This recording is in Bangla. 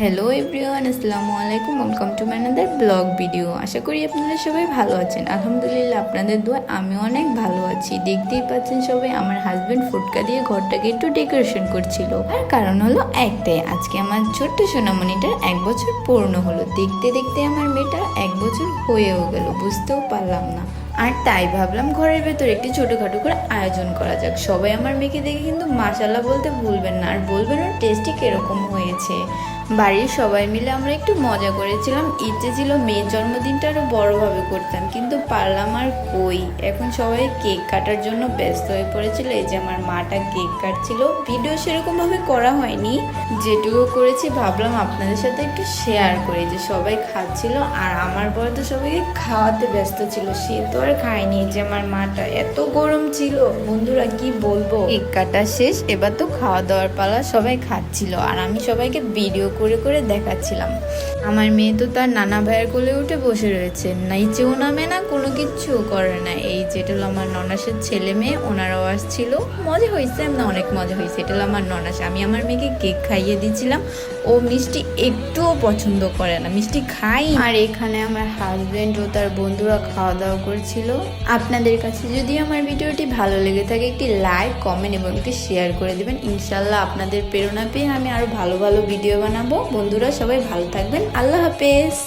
হ্যালো এভরিওয়ান, আসসালামু আলাইকুম। Welcome to my another blog video. আশা করি আপনারা সবাই ভালো আছেন। আলহামদুলিল্লাহ, আপনাদের দোয়া আমি অনেক ভালো আছি। দেখতেই পাচ্ছেন সবাই, আমার হাজব্যান্ড ফুটকা দিয়ে ঘরটাকে একটু ডেকোরেশন করছিল। আর কারণ হলো একটাই, আজকে আমার ছোট্ট সোনামণিটার 1 বছর পূর্ণ হলো। দেখতে দেখতে আমার মেয়েটার 1 বছর হয়েও গেল, বুঝতেও পারলাম না। আর তাই ভাবলাম ঘরের ভেতর একটি ছোটোখাটো করে আয়োজন করা যাক। সবাই আমার মেয়েকে দেখে কিন্তু মাশাল্লাহ বলতে ভুলবেন না, আর বলবেন ওর টেস্টি কীরকম হয়েছে। বাড়ির সবাই মিলে আমরা একটু মজা করেছিলাম। ইচ্ছে ছিল মেয়ের জন্মদিনটা আরও বড়োভাবে করতাম, কিন্তু পারলাম আর কই। এখন সবাই কেক কাটার জন্য ব্যস্ত হয়ে পড়েছিল। এই যে আমার মাটা কেক কাটছিল। ভিডিও সেরকমভাবে করা হয়নি, যেটুকু করেছি ভাবলাম আপনাদের সাথে একটু শেয়ার করি। যে সবাই খাচ্ছিল, আর আমার বর তো সবাইকে খাওয়াতে ব্যস্ত ছিল, সে তো আর খায়নি। যে আমার মাটা এত গরম ছিল, বন্ধুরা কি বলবো। কেক কাটা শেষ, এবার তো খাওয়া দাওয়ার পালা। সবাই খাচ্ছিল আর আমি সবাইকে ভিডিও করে করে দেখাচ্ছিলাম। আমার মেয়ে তো তার নানা ভাইয়ের কোলে উঠে বসে রয়েছে, নাইচেও নামে না, কোনো কিচ্ছুও করে না। এই যেটা হলো আমার ননাসের ছেলে মেয়ে, ওনারাও আসছিল। মজা হয়েছে, না অনেক মজা হয়েছে। এটা হলো আমার ননাস। আমি আমার মেয়েকে কেক খাইয়ে দিচ্ছিলাম। ও মিষ্টি একটুও পছন্দ করে না, মিষ্টি খাই। আর এখানে আমার হাজবেন্ড ও তার বন্ধুরা খাওয়া দাওয়া করছিল। আপনাদের কাছে যদি আমার ভিডিওটি ভালো লেগে থাকে, একটি লাইক, কমেন্ট এবং একটি শেয়ার করে দেবেন। ইনশাল্লাহ আপনাদের প্রেরণা পেয়ে আমি আরো ভালো ভালো ভিডিও বানাবো। বন্ধুরা সবাই ভালো থাকবেন। আল্লাহ হাফেজ।